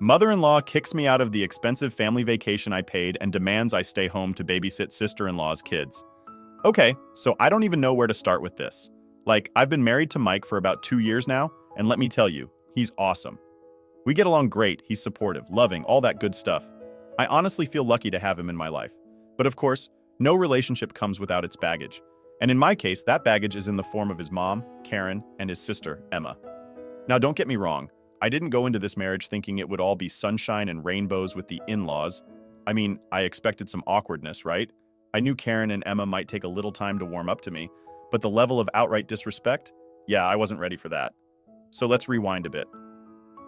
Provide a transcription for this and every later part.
Mother-in-law kicks me out of the expensive family vacation I paid and demands I stay home to babysit sister-in-law's kids. Okay, so I don't even know where to start with this. Like, I've been married to Mike for about 2 years now, and let me tell you, he's awesome. We get along great, he's supportive, loving, all that good stuff. I honestly feel lucky to have him in my life. But of course, no relationship comes without its baggage. And in my case, that baggage is in the form of his mom, Karen, and his sister, Emma. Now don't get me wrong, I didn't go into this marriage thinking it would all be sunshine and rainbows with the in-laws. I mean, I expected some awkwardness, right? I knew Karen and Emma might take a little time to warm up to me, but the level of outright disrespect? Yeah, I wasn't ready for that. So let's rewind a bit.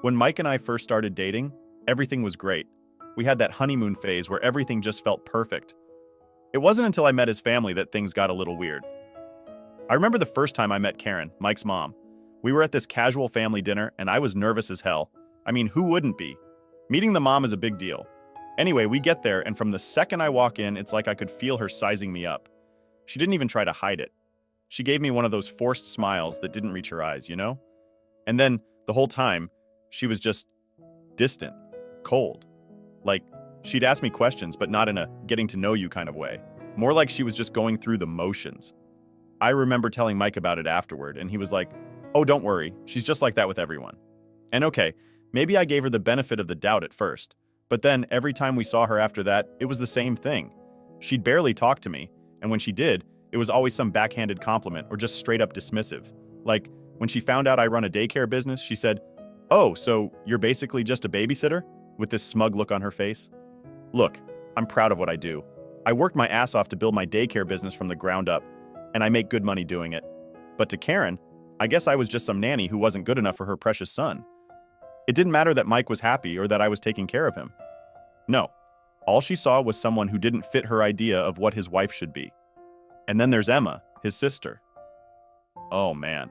When Mike and I first started dating, everything was great. We had that honeymoon phase where everything just felt perfect. It wasn't until I met his family that things got a little weird. I remember the first time I met Karen, Mike's mom. We were at this casual family dinner, and I was nervous as hell. I mean, who wouldn't be? Meeting the mom is a big deal. Anyway, we get there, and from the second I walk in, it's like I could feel her sizing me up. She didn't even try to hide it. She gave me one of those forced smiles that didn't reach her eyes, you know? And then, the whole time, she was just distant, cold. Like, she'd ask me questions, but not in a getting to know you kind of way. More like she was just going through the motions. I remember telling Mike about it afterward, and he was like, "Oh, don't worry, she's just like that with everyone." And okay, maybe I gave her the benefit of the doubt at first, but then every time we saw her after that, it was the same thing. She'd barely talk to me, and when she did, it was always some backhanded compliment or just straight up dismissive. Like, when she found out I run a daycare business, she said, "Oh, so you're basically just a babysitter?" with this smug look on her face. Look, I'm proud of what I do. I worked my ass off to build my daycare business from the ground up, and I make good money doing it. But to Karen, I guess I was just some nanny who wasn't good enough for her precious son. It didn't matter that Mike was happy or that I was taking care of him. No, all she saw was someone who didn't fit her idea of what his wife should be. And then there's Emma, his sister. Oh man,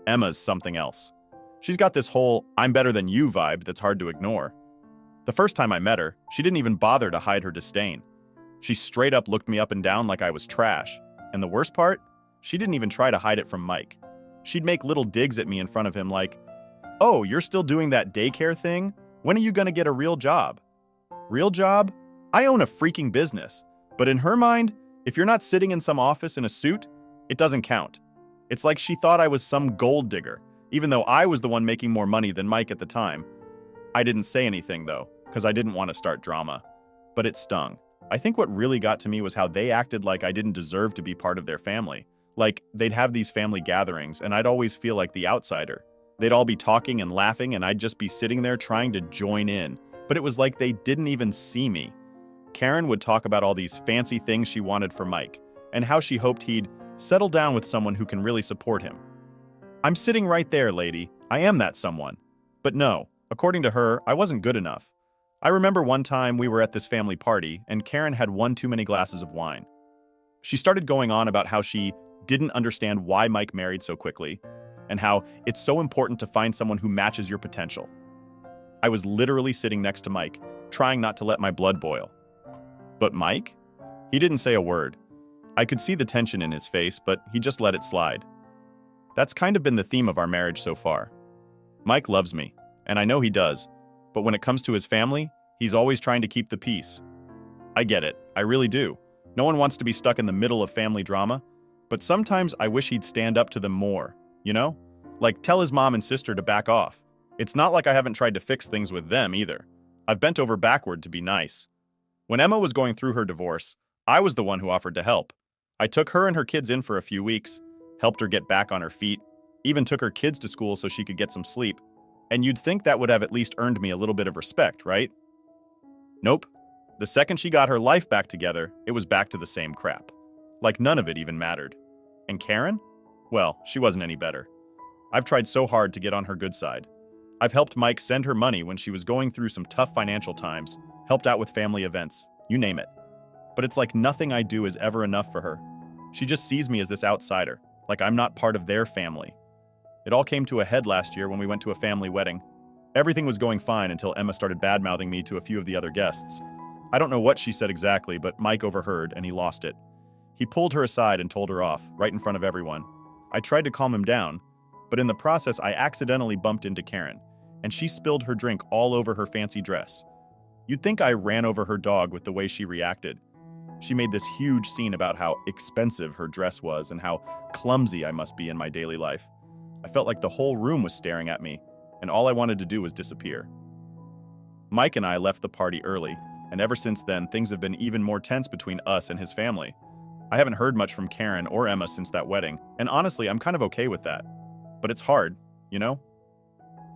Emma's something else. She's got this whole "I'm better than you" vibe that's hard to ignore. The first time I met her, she didn't even bother to hide her disdain. She straight up looked me up and down like I was trash. And the worst part? She didn't even try to hide it from Mike. She'd make little digs at me in front of him like, "Oh, you're still doing that daycare thing? When are you gonna get a real job?" Real job? I own a freaking business. But in her mind, if you're not sitting in some office in a suit, it doesn't count. It's like she thought I was some gold digger, even though I was the one making more money than Mike at the time. I didn't say anything though, because I didn't want to start drama. But it stung. I think what really got to me was how they acted like I didn't deserve to be part of their family. Like, they'd have these family gatherings, and I'd always feel like the outsider. They'd all be talking and laughing, and I'd just be sitting there trying to join in. But it was like they didn't even see me. Karen would talk about all these fancy things she wanted for Mike, and how she hoped he'd settle down with someone who can really support him. I'm sitting right there, lady. I am that someone. But no, according to her, I wasn't good enough. I remember one time we were at this family party, and Karen had one too many glasses of wine. She started going on about how she didn't understand why Mike married so quickly, and how it's so important to find someone who matches your potential. I was literally sitting next to Mike, trying not to let my blood boil. But Mike? He didn't say a word. I could see the tension in his face, but he just let it slide. That's kind of been the theme of our marriage so far. Mike loves me, and I know he does, but when it comes to his family, he's always trying to keep the peace. I get it, I really do. No one wants to be stuck in the middle of family drama, but sometimes I wish he'd stand up to them more, you know? Like, tell his mom and sister to back off. It's not like I haven't tried to fix things with them either. I've bent over backward to be nice. When Emma was going through her divorce, I was the one who offered to help. I took her and her kids in for a few weeks, helped her get back on her feet, even took her kids to school so she could get some sleep. And you'd think that would have at least earned me a little bit of respect, right? Nope. The second she got her life back together, it was back to the same crap. Like none of it even mattered. And Karen? Well, she wasn't any better. I've tried so hard to get on her good side. I've helped Mike send her money when she was going through some tough financial times, helped out with family events, you name it. But it's like nothing I do is ever enough for her. She just sees me as this outsider, like I'm not part of their family. It all came to a head last year when we went to a family wedding. Everything was going fine until Emma started bad-mouthing me to a few of the other guests. I don't know what she said exactly, but Mike overheard and he lost it. He pulled her aside and told her off, right in front of everyone. I tried to calm him down, but in the process I accidentally bumped into Karen. and she spilled her drink all over her fancy dress. You'd think I ran over her dog with the way she reacted. She made this huge scene about how expensive her dress was and how clumsy I must be in my daily life. I felt like the whole room was staring at me, and all I wanted to do was disappear. Mike and I left the party early, and ever since then, things have been even more tense between us and his family. I haven't heard much from Karen or Emma since that wedding, and honestly, I'm kind of okay with that. But it's hard, you know?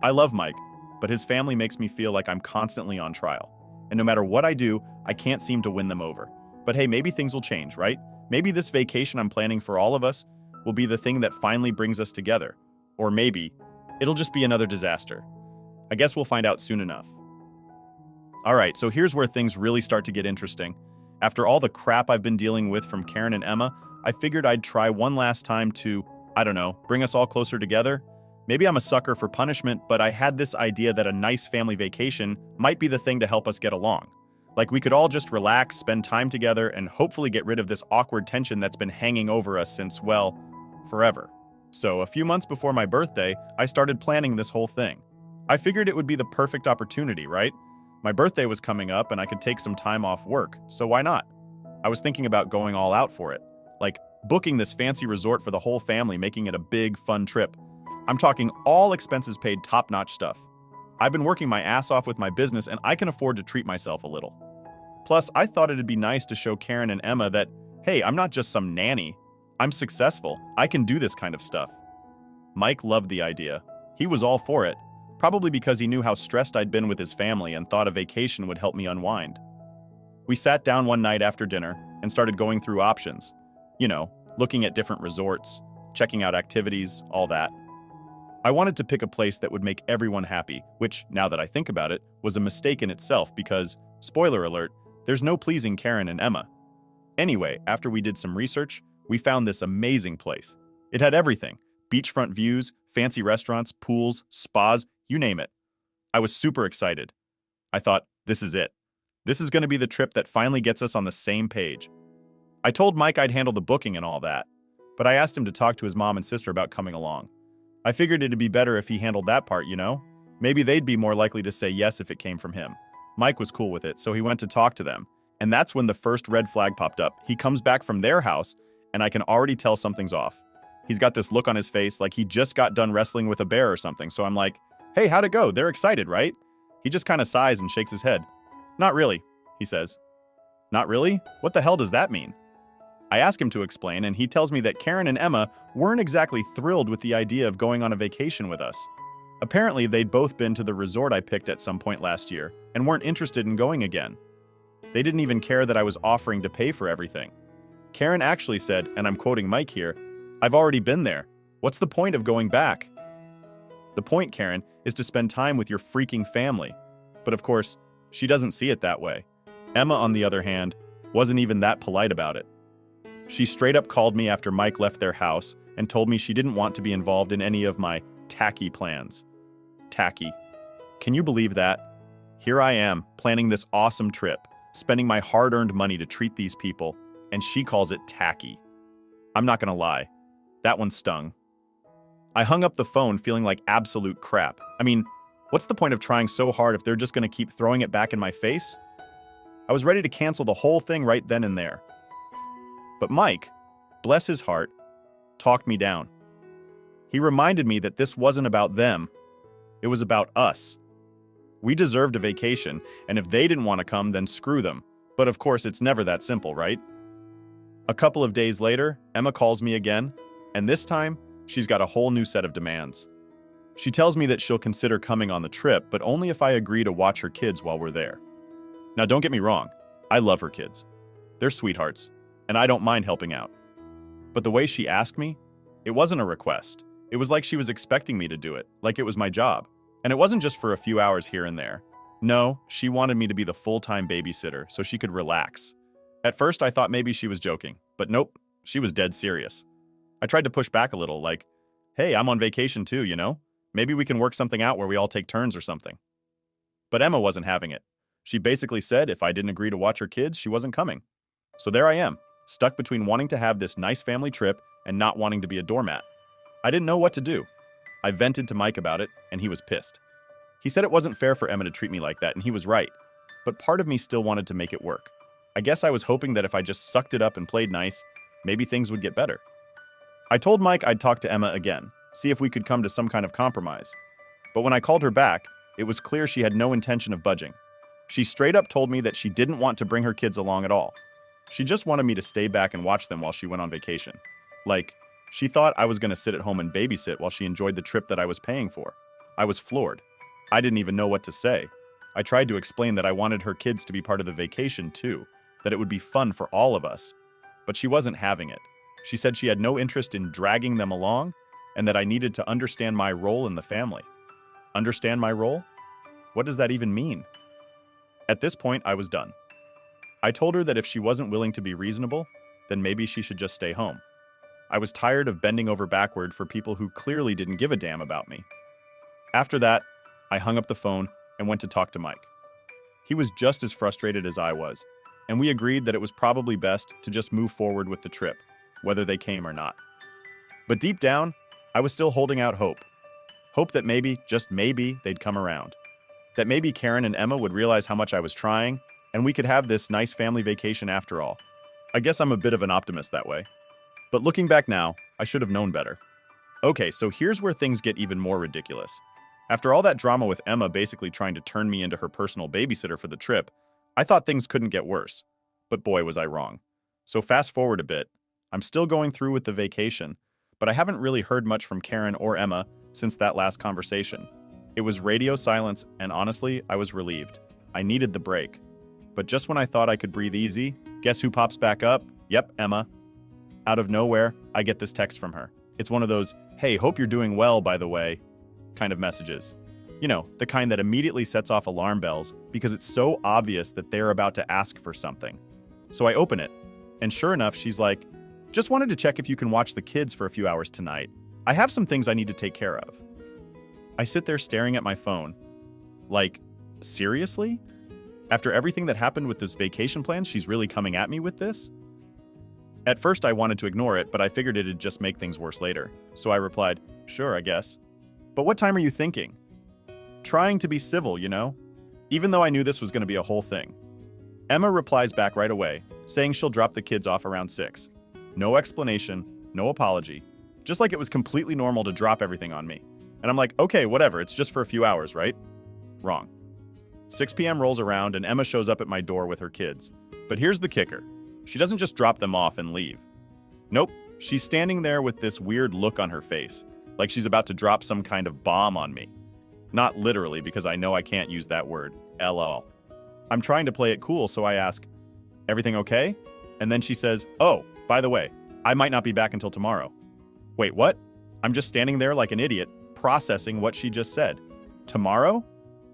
I love Mike, but his family makes me feel like I'm constantly on trial. And no matter what I do, I can't seem to win them over. But hey, maybe things will change, right? Maybe this vacation I'm planning for all of us will be the thing that finally brings us together. Or maybe it'll just be another disaster. I guess we'll find out soon enough. Alright, so here's where things really start to get interesting. After all the crap I've been dealing with from Karen and Emma, I figured I'd try one last time to, I don't know, bring us all closer together. Maybe I'm a sucker for punishment, but I had this idea that a nice family vacation might be the thing to help us get along. Like we could all just relax, spend time together, and hopefully get rid of this awkward tension that's been hanging over us since, well, forever. So a few months before my birthday, I started planning this whole thing. I figured it would be the perfect opportunity, right? My birthday was coming up and I could take some time off work, so why not? I was thinking about going all out for it. Like booking this fancy resort for the whole family, making it a big, fun trip. I'm talking all expenses paid, top-notch stuff. I've been working my ass off with my business and I can afford to treat myself a little. Plus, I thought it'd be nice to show Karen and Emma that, hey, I'm not just some nanny. I'm successful. I can do this kind of stuff. Mike loved the idea. He was all for it, probably because he knew how stressed I'd been with his family and thought a vacation would help me unwind. We sat down one night after dinner and started going through options. You know, looking at different resorts, checking out activities, all that. I wanted to pick a place that would make everyone happy, which, now that I think about it, was a mistake in itself because, spoiler alert, there's no pleasing Karen and Emma. Anyway, after we did some research, we found this amazing place. It had everything: beachfront views, fancy restaurants, pools, spas, you name it. I was super excited. I thought, this is it. This is going to be the trip that finally gets us on the same page. I told Mike I'd handle the booking and all that, but I asked him to talk to his mom and sister about coming along. I figured it'd be better if he handled that part, you know? Maybe they'd be more likely to say yes if it came from him. Mike was cool with it, so he went to talk to them. And that's when the first red flag popped up. He comes back from their house, and I can already tell something's off. He's got this look on his face like he just got done wrestling with a bear or something, so I'm like, hey, how'd it go? They're excited, right? He just kind of sighs and shakes his head. Not really, he says. Not really? What the hell does that mean? I ask him to explain, and he tells me that Karen and Emma weren't exactly thrilled with the idea of going on a vacation with us. Apparently, they'd both been to the resort I picked at some point last year and weren't interested in going again. They didn't even care that I was offering to pay for everything. Karen actually said, and I'm quoting Mike here, "I've already been there. What's the point of going back?" The point, Karen, is to spend time with your freaking family. But of course, she doesn't see it that way. Emma, on the other hand, wasn't even that polite about it. She straight up called me after Mike left their house and told me she didn't want to be involved in any of my tacky plans. Tacky. Can you believe that? Here I am, planning this awesome trip, spending my hard-earned money to treat these people, and she calls it tacky. I'm not gonna lie, that one stung. I hung up the phone feeling like absolute crap. I mean, what's the point of trying so hard if they're just gonna keep throwing it back in my face? I was ready to cancel the whole thing right then and there. But Mike, bless his heart, talked me down. He reminded me that this wasn't about them, it was about us. We deserved a vacation, and if they didn't want to come, then screw them. But of course, it's never that simple, right? A couple of days later, Emma calls me again, and this time, she's got a whole new set of demands. She tells me that she'll consider coming on the trip, but only if I agree to watch her kids while we're there. Now, don't get me wrong, I love her kids. They're sweethearts, and I don't mind helping out. But the way she asked me, it wasn't a request. It was like she was expecting me to do it, like it was my job. And it wasn't just for a few hours here and there. No, she wanted me to be the full-time babysitter so she could relax. At first, I thought maybe she was joking, but nope, she was dead serious. I tried to push back a little, like, hey, I'm on vacation too, you know? Maybe we can work something out where we all take turns or something. But Emma wasn't having it. She basically said if I didn't agree to watch her kids, she wasn't coming. So there I am, stuck between wanting to have this nice family trip and not wanting to be a doormat. I didn't know what to do. I vented to Mike about it, and he was pissed. He said it wasn't fair for Emma to treat me like that, and he was right. But part of me still wanted to make it work. I guess I was hoping that if I just sucked it up and played nice, maybe things would get better. I told Mike I'd talk to Emma again, see if we could come to some kind of compromise. But when I called her back, it was clear she had no intention of budging. She straight up told me that she didn't want to bring her kids along at all. She just wanted me to stay back and watch them while she went on vacation. Like, she thought I was going to sit at home and babysit while she enjoyed the trip that I was paying for. I was floored. I didn't even know what to say. I tried to explain that I wanted her kids to be part of the vacation too, that it would be fun for all of us. But she wasn't having it. She said she had no interest in dragging them along, and that I needed to understand my role in the family. Understand my role? What does that even mean? At this point, I was done. I told her that if she wasn't willing to be reasonable, then maybe she should just stay home. I was tired of bending over backward for people who clearly didn't give a damn about me. After that, I hung up the phone and went to talk to Mike. He was just as frustrated as I was, and we agreed that it was probably best to just move forward with the trip, whether they came or not. But deep down, I was still holding out hope. Hope that maybe, just maybe, they'd come around. That maybe Karen and Emma would realize how much I was trying, and we could have this nice family vacation after all. I guess I'm a bit of an optimist that way. But looking back now, I should have known better. Okay, so here's where things get even more ridiculous. After all that drama with Emma basically trying to turn me into her personal babysitter for the trip, I thought things couldn't get worse. But boy, was I wrong. So fast forward a bit. I'm still going through with the vacation, but I haven't really heard much from Karen or Emma since that last conversation. It was radio silence, and honestly, I was relieved. I needed the break. But just when I thought I could breathe easy, guess who pops back up? Yep, Emma. Out of nowhere, I get this text from her. It's one of those, "Hey, hope you're doing well, by the way," kind of messages. You know, the kind that immediately sets off alarm bells because it's so obvious that they're about to ask for something. So I open it, and sure enough, she's like, "Just wanted to check if you can watch the kids for a few hours tonight. I have some things I need to take care of." I sit there staring at my phone. Like, seriously? After everything that happened with this vacation plan, she's really coming at me with this? At first, I wanted to ignore it, but I figured it'd just make things worse later. So I replied, "Sure, I guess. But what time are you thinking?" Trying to be civil, you know? Even though I knew this was going to be a whole thing. Emma replies back right away, saying she'll drop the kids off around 6. No explanation, no apology. Just like it was completely normal to drop everything on me. And I'm like, okay, whatever, it's just for a few hours, right? Wrong. 6 p.m. rolls around and Emma shows up at my door with her kids. But here's the kicker. She doesn't just drop them off and leave. Nope, she's standing there with this weird look on her face, like she's about to drop some kind of bomb on me. Not literally, because I know I can't use that word, LOL. I'm trying to play it cool, so I ask, "Everything okay?" And then she says, "Oh, by the way, I might not be back until tomorrow." Wait, what? I'm just standing there like an idiot, processing what she just said. Tomorrow?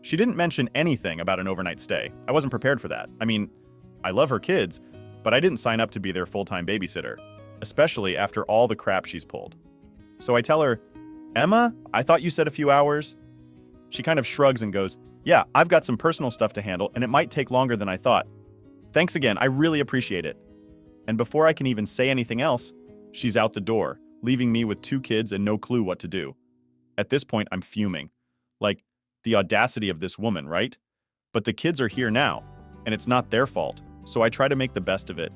She didn't mention anything about an overnight stay. I wasn't prepared for that. I mean, I love her kids, but I didn't sign up to be their full-time babysitter, especially after all the crap she's pulled. So I tell her, "Emma, I thought you said a few hours." She kind of shrugs and goes, "Yeah, I've got some personal stuff to handle, and it might take longer than I thought. Thanks again, I really appreciate it." And before I can even say anything else, she's out the door, leaving me with 2 kids and no clue what to do. At this point, I'm fuming. Like, the audacity of this woman, right? But the kids are here now, and it's not their fault, so I try to make the best of it.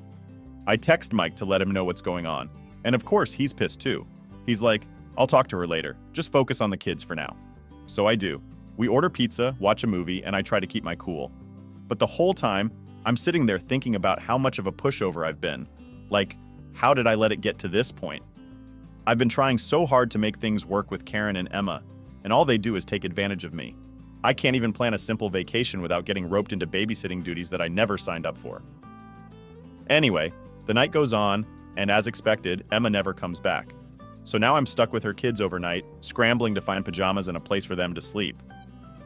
I text Mike to let him know what's going on, and of course, he's pissed too. He's like, "I'll talk to her later, just focus on the kids for now." So I do. We order pizza, watch a movie, and I try to keep my cool. But the whole time, I'm sitting there thinking about how much of a pushover I've been. Like, how did I let it get to this point? I've been trying so hard to make things work with Karen and Emma, and all they do is take advantage of me. I can't even plan a simple vacation without getting roped into babysitting duties that I never signed up for. Anyway, the night goes on, and as expected, Emma never comes back. So now I'm stuck with her kids overnight, scrambling to find pajamas and a place for them to sleep.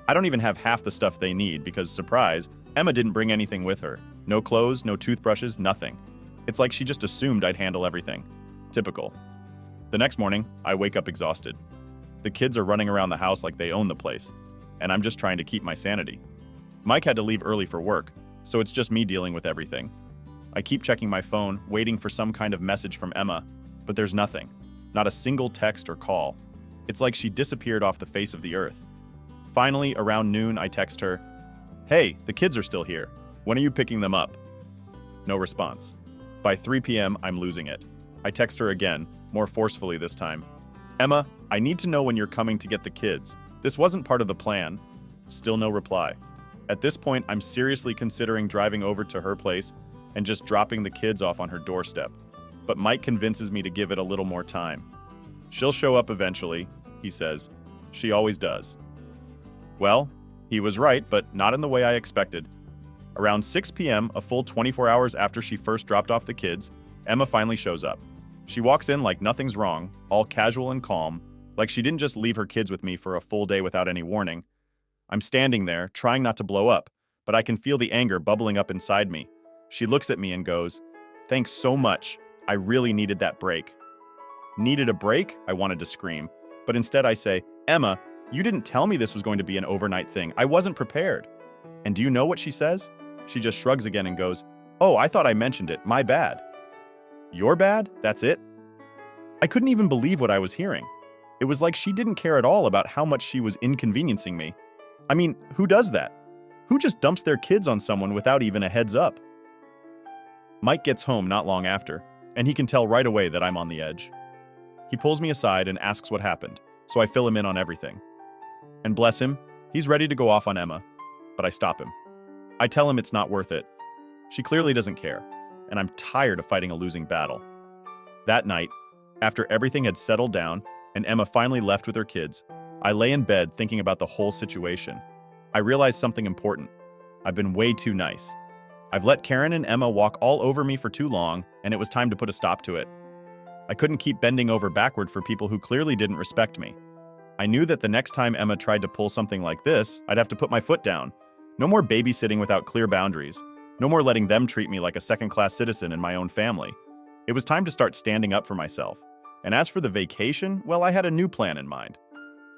I don't even have half the stuff they need because, surprise, Emma didn't bring anything with her. No clothes, no toothbrushes, nothing. It's like she just assumed I'd handle everything. Typical. The next morning, I wake up exhausted. The kids are running around the house like they own the place, and I'm just trying to keep my sanity. Mike had to leave early for work, so it's just me dealing with everything. I keep checking my phone, waiting for some kind of message from Emma, but there's nothing. Not a single text or call. It's like she disappeared off the face of the earth. Finally, around noon, I text her, "Hey, the kids are still here. When are you picking them up?" No response. By 3 p.m., I'm losing it. I text her again, more forcefully this time. "Emma, I need to know when you're coming to get the kids. This wasn't part of the plan." Still no reply. At this point, I'm seriously considering driving over to her place and just dropping the kids off on her doorstep. But Mike convinces me to give it a little more time. "She'll show up eventually," he says. "She always does." Well, he was right, but not in the way I expected. Around 6 p.m., a full 24 hours after she first dropped off the kids, Emma finally shows up. She walks in like nothing's wrong, all casual and calm, like she didn't just leave her kids with me for a full day without any warning. I'm standing there, trying not to blow up, but I can feel the anger bubbling up inside me. She looks at me and goes, "Thanks so much. I really needed that break." Needed a break? I wanted to scream, but instead I say, "Emma, you didn't tell me this was going to be an overnight thing. I wasn't prepared." And do you know what she says? She just shrugs again and goes, "Oh, I thought I mentioned it. My bad." Your bad? That's it? I couldn't even believe what I was hearing. It was like she didn't care at all about how much she was inconveniencing me. I mean, who does that? Who just dumps their kids on someone without even a heads up? Mike gets home not long after, and he can tell right away that I'm on the edge. He pulls me aside and asks what happened, so I fill him in on everything. And bless him, he's ready to go off on Emma, but I stop him. I tell him it's not worth it. She clearly doesn't care, and I'm tired of fighting a losing battle. That night, after everything had settled down and Emma finally left with her kids, I lay in bed thinking about the whole situation. I realized something important. I've been way too nice. I've let Karen and Emma walk all over me for too long, and it was time to put a stop to it. I couldn't keep bending over backward for people who clearly didn't respect me. I knew that the next time Emma tried to pull something like this, I'd have to put my foot down. No more babysitting without clear boundaries. No more letting them treat me like a second-class citizen in my own family. It was time to start standing up for myself. And as for the vacation, well, I had a new plan in mind.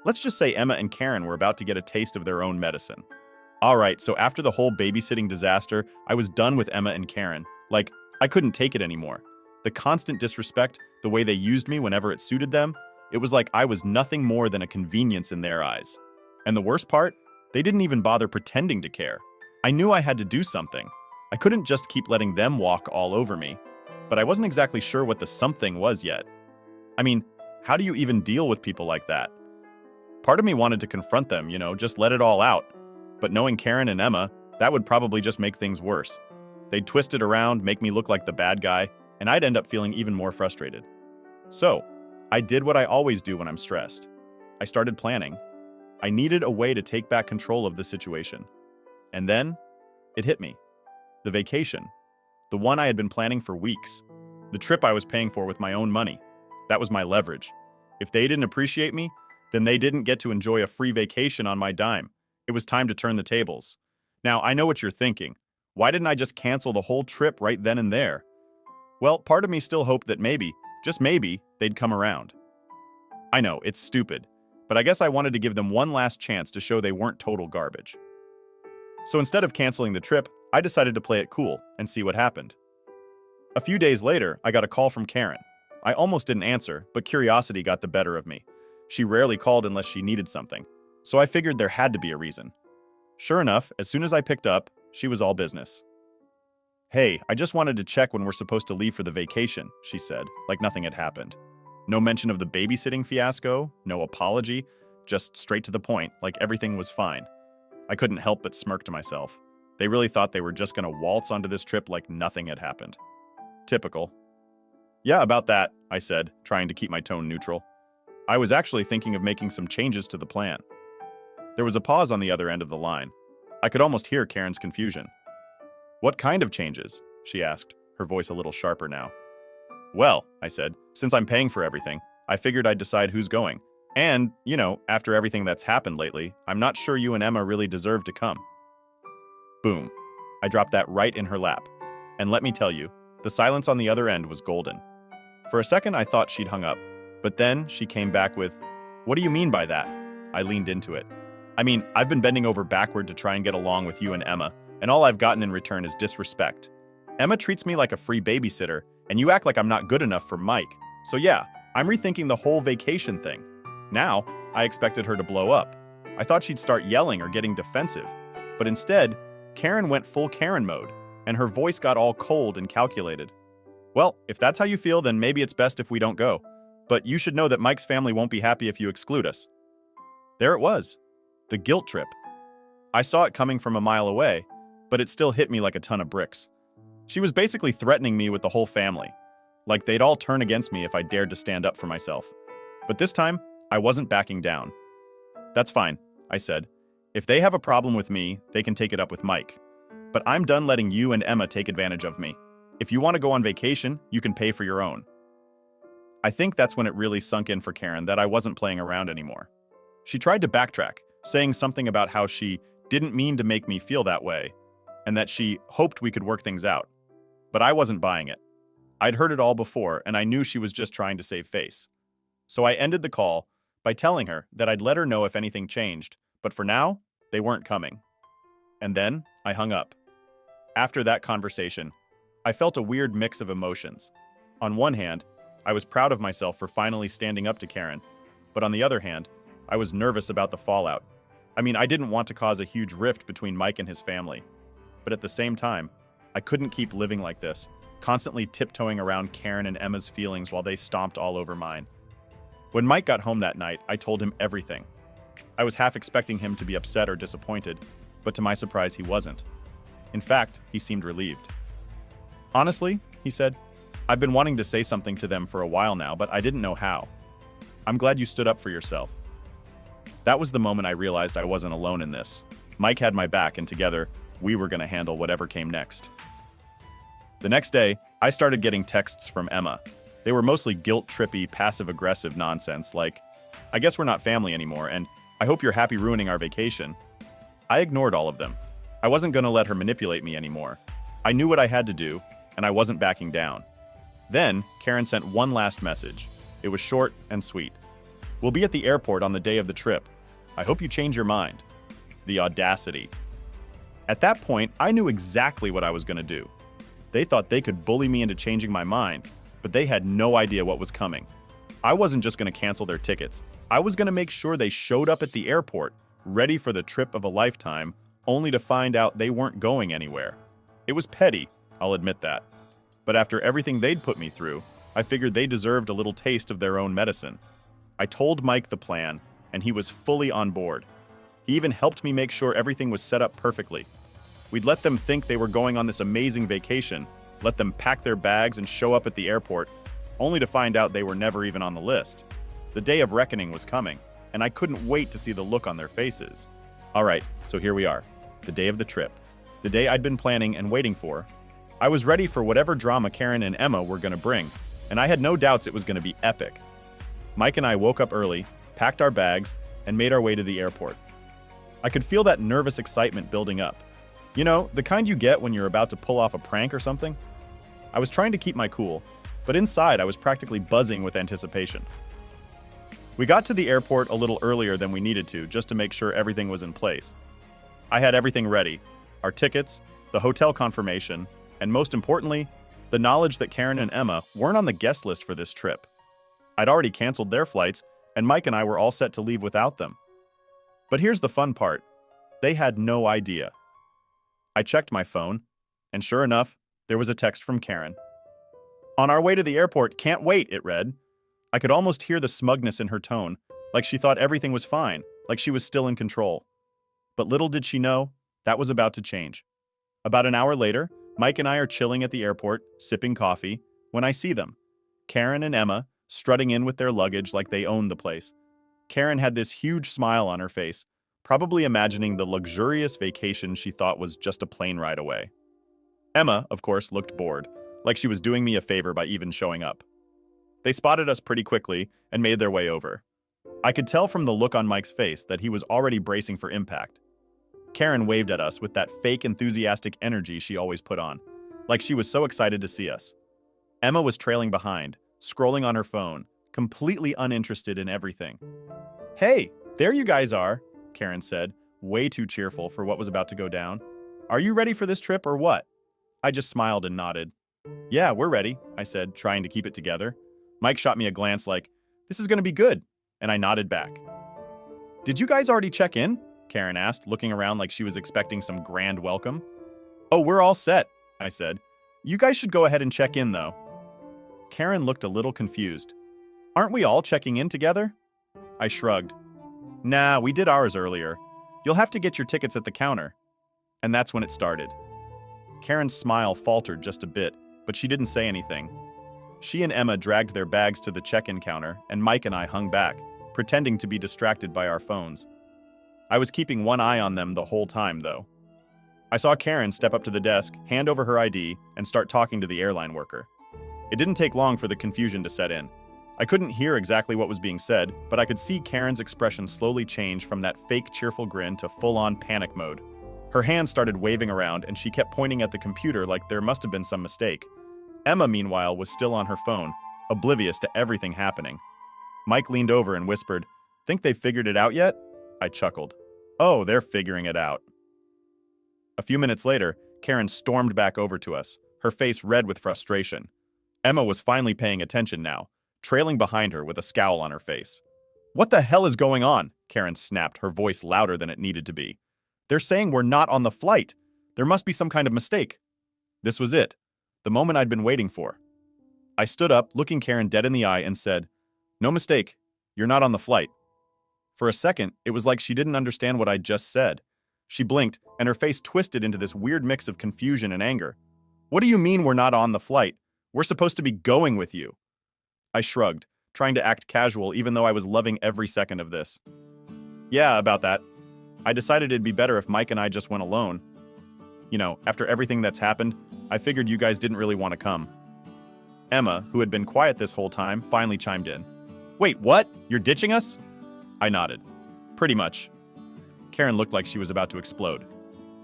Let's just say Emma and Karen were about to get a taste of their own medicine. Alright, so after the whole babysitting disaster, I was done with Emma and Karen. Like, I couldn't take it anymore. The constant disrespect, the way they used me whenever it suited them, it was like I was nothing more than a convenience in their eyes. And the worst part? They didn't even bother pretending to care. I knew I had to do something. I couldn't just keep letting them walk all over me. But I wasn't exactly sure what the something was yet. I mean, how do you even deal with people like that? Part of me wanted to confront them, just let it all out. But knowing Karen and Emma, that would probably just make things worse. They'd twist it around, make me look like the bad guy, and I'd end up feeling even more frustrated. So, I did what I always do when I'm stressed. I started planning. I needed a way to take back control of the situation. And then, it hit me. The vacation. The one I had been planning for weeks. The trip I was paying for with my own money. That was my leverage. If they didn't appreciate me, then they didn't get to enjoy a free vacation on my dime. It was time to turn the tables. Now, I know what you're thinking. Why didn't I just cancel the whole trip right then and there? Well, part of me still hoped that maybe, just maybe, they'd come around. I know, it's stupid, but I guess I wanted to give them one last chance to show they weren't total garbage. So instead of canceling the trip, I decided to play it cool and see what happened. A few days later, I got a call from Karen. I almost didn't answer, but curiosity got the better of me. She rarely called unless she needed something, so I figured there had to be a reason. Sure enough, as soon as I picked up, she was all business. "Hey, I just wanted to check when we're supposed to leave for the vacation," she said, like nothing had happened. No mention of the babysitting fiasco, no apology, just straight to the point, like everything was fine. I couldn't help but smirk to myself. They really thought they were just gonna waltz onto this trip like nothing had happened. Typical. "Yeah, about that," I said, trying to keep my tone neutral. I was actually thinking of making some changes to the plan. There was a pause on the other end of the line. I could almost hear Karen's confusion. "What kind of changes?" she asked, her voice a little sharper now. "Well," I said, "since I'm paying for everything, I figured I'd decide who's going. And, after everything that's happened lately, I'm not sure you and Emma really deserve to come." Boom. I dropped that right in her lap. And let me tell you, the silence on the other end was golden. For a second, I thought she'd hung up. But then she came back with, "What do you mean by that?" I leaned into it. "I mean, I've been bending over backward to try and get along with you and Emma, and all I've gotten in return is disrespect. Emma treats me like a free babysitter, and you act like I'm not good enough for Mike. So yeah, I'm rethinking the whole vacation thing. Now, I expected her to blow up. I thought she'd start yelling or getting defensive, but instead, Karen went full Karen mode, and her voice got all cold and calculated. Well, if that's how you feel, then maybe it's best if we don't go. But you should know that Mike's family won't be happy if you exclude us. There it was. The guilt trip. I saw it coming from a mile away, but it still hit me like a ton of bricks. She was basically threatening me with the whole family. Like they'd all turn against me if I dared to stand up for myself. But this time, I wasn't backing down. That's fine, I said. If they have a problem with me, they can take it up with Mike. But I'm done letting you and Emma take advantage of me. If you want to go on vacation, you can pay for your own. I think that's when it really sunk in for Karen that I wasn't playing around anymore. She tried to backtrack, saying something about how she didn't mean to make me feel that way, and that she hoped we could work things out. But I wasn't buying it. I'd heard it all before, and I knew she was just trying to save face. So I ended the call by telling her that I'd let her know if anything changed, but for now, they weren't coming. And then I hung up. After that conversation, I felt a weird mix of emotions. On one hand, I was proud of myself for finally standing up to Karen, but on the other hand, I was nervous about the fallout. I mean, I didn't want to cause a huge rift between Mike and his family. But at the same time, I couldn't keep living like this, constantly tiptoeing around Karen and Emma's feelings while they stomped all over mine. When Mike got home that night, I told him everything. I was half expecting him to be upset or disappointed, but to my surprise, he wasn't. In fact, he seemed relieved. Honestly, he said, I've been wanting to say something to them for a while now, but I didn't know how. I'm glad you stood up for yourself. That was the moment I realized I wasn't alone in this. Mike had my back, and together, we were going to handle whatever came next. The next day, I started getting texts from Emma. They were mostly guilt-trippy, passive-aggressive nonsense like, I guess we're not family anymore, and I hope you're happy ruining our vacation. I ignored all of them. I wasn't going to let her manipulate me anymore. I knew what I had to do, and I wasn't backing down. Then, Karen sent one last message. It was short and sweet. We'll be at the airport on the day of the trip. I hope you change your mind. The audacity. At that point, I knew exactly what I was going to do. They thought they could bully me into changing my mind, but they had no idea what was coming. I wasn't just going to cancel their tickets. I was going to make sure they showed up at the airport, ready for the trip of a lifetime, only to find out they weren't going anywhere. It was petty, I'll admit that. But after everything they'd put me through, I figured they deserved a little taste of their own medicine. I told Mike the plan, and he was fully on board. He even helped me make sure everything was set up perfectly. We'd let them think they were going on this amazing vacation, let them pack their bags and show up at the airport, only to find out they were never even on the list. The day of reckoning was coming, and I couldn't wait to see the look on their faces. All right, so here we are, the day of the trip, the day I'd been planning and waiting for. I was ready for whatever drama Karen and Emma were going to bring, and I had no doubts it was going to be epic. Mike and I woke up early, packed our bags, and made our way to the airport. I could feel that nervous excitement building up. You know, the kind you get when you're about to pull off a prank or something? I was trying to keep my cool, but inside I was practically buzzing with anticipation. We got to the airport a little earlier than we needed to, just to make sure everything was in place. I had everything ready: our tickets, the hotel confirmation, and most importantly, the knowledge that Karen and Emma weren't on the guest list for this trip. I'd already canceled their flights, and Mike and I were all set to leave without them. But here's the fun part. They had no idea. I checked my phone, and sure enough, there was a text from Karen. On our way to the airport, can't wait, it read. I could almost hear the smugness in her tone, like she thought everything was fine, like she was still in control. But little did she know, that was about to change. About an hour later, Mike and I are chilling at the airport, sipping coffee, when I see them. Karen and Emma, strutting in with their luggage like they owned the place. Karen had this huge smile on her face, probably imagining the luxurious vacation she thought was just a plane ride away. Emma, of course, looked bored, like she was doing me a favor by even showing up. They spotted us pretty quickly and made their way over. I could tell from the look on Mike's face that he was already bracing for impact. Karen waved at us with that fake enthusiastic energy she always put on, like she was so excited to see us. Emma was trailing behind, scrolling on her phone, completely uninterested in everything. Hey, there you guys are, Karen said, way too cheerful for what was about to go down. Are you ready for this trip or what? I just smiled and nodded. Yeah, we're ready, I said, trying to keep it together. Mike shot me a glance like, this is going to be good, and I nodded back. Did you guys already check in? Karen asked, looking around like she was expecting some grand welcome. Oh, we're all set, I said. You guys should go ahead and check in, though. Karen looked a little confused. Aren't we all checking in together? I shrugged. Nah, we did ours earlier. You'll have to get your tickets at the counter. And that's when it started. Karen's smile faltered just a bit, but she didn't say anything. She and Emma dragged their bags to the check-in counter, and Mike and I hung back, pretending to be distracted by our phones. I was keeping one eye on them the whole time, though. I saw Karen step up to the desk, hand over her ID, and start talking to the airline worker. It didn't take long for the confusion to set in. I couldn't hear exactly what was being said, but I could see Karen's expression slowly change from that fake cheerful grin to full-on panic mode. Her hand started waving around, and she kept pointing at the computer like there must have been some mistake. Emma, meanwhile, was still on her phone, oblivious to everything happening. Mike leaned over and whispered, "Think they've figured it out yet?" I chuckled. Oh, they're figuring it out. A few minutes later, Karen stormed back over to us, her face red with frustration. Emma was finally paying attention now, trailing behind her with a scowl on her face. What the hell is going on? Karen snapped, her voice louder than it needed to be. They're saying we're not on the flight. There must be some kind of mistake. This was it, the moment I'd been waiting for. I stood up, looking Karen dead in the eye, and said, "No mistake, you're not on the flight." For a second, it was like she didn't understand what I'd just said. She blinked, and her face twisted into this weird mix of confusion and anger. What do you mean we're not on the flight? We're supposed to be going with you. I shrugged, trying to act casual even though I was loving every second of this. Yeah, about that. I decided it'd be better if Mike and I just went alone. You know, after everything that's happened, I figured you guys didn't really want to come. Emma, who had been quiet this whole time, finally chimed in. Wait, what? You're ditching us? I nodded. Pretty much. Karen looked like she was about to explode.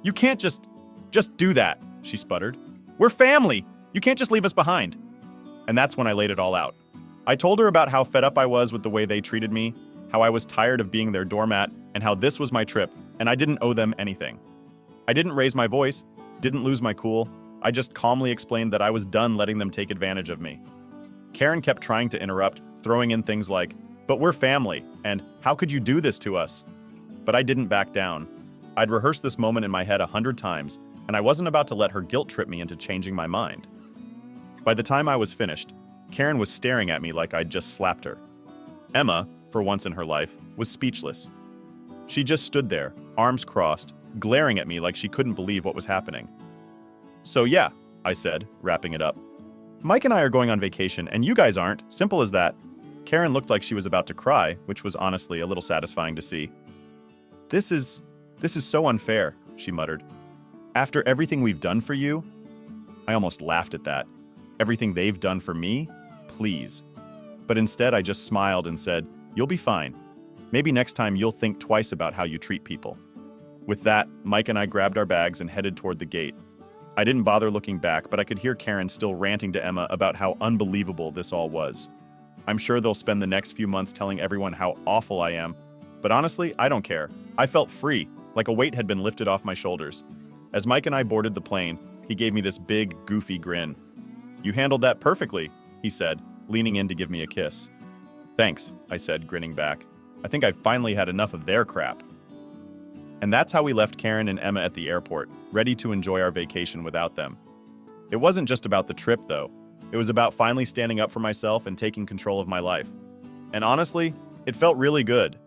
You can't just do that, she sputtered. We're family! You can't just leave us behind. And that's when I laid it all out. I told her about how fed up I was with the way they treated me, how I was tired of being their doormat, and how this was my trip, and I didn't owe them anything. I didn't raise my voice, didn't lose my cool. I just calmly explained that I was done letting them take advantage of me. Karen kept trying to interrupt, throwing in things like, "But we're family," and "How could you do this to us?" But I didn't back down. I'd rehearsed this moment in my head 100 times, and I wasn't about to let her guilt trip me into changing my mind. By the time I was finished, Karen was staring at me like I'd just slapped her. Emma, for once in her life, was speechless. She just stood there, arms crossed, glaring at me like she couldn't believe what was happening. So yeah, I said, wrapping it up. Mike and I are going on vacation, and you guys aren't. Simple as that. Karen looked like she was about to cry, which was honestly a little satisfying to see. This is so unfair, she muttered. After everything we've done for you? I almost laughed at that. Everything they've done for me? Please. But instead, I just smiled and said, "You'll be fine. Maybe next time you'll think twice about how you treat people." With that, Mike and I grabbed our bags and headed toward the gate. I didn't bother looking back, but I could hear Karen still ranting to Emma about how unbelievable this all was. I'm sure they'll spend the next few months telling everyone how awful I am, but honestly, I don't care. I felt free, like a weight had been lifted off my shoulders. As Mike and I boarded the plane, he gave me this big, goofy grin. "You handled that perfectly," he said, leaning in to give me a kiss. "Thanks," I said, grinning back. I think I've finally had enough of their crap. And that's how we left Karen and Emma at the airport, ready to enjoy our vacation without them. It wasn't just about the trip, though. It was about finally standing up for myself and taking control of my life. And honestly, it felt really good.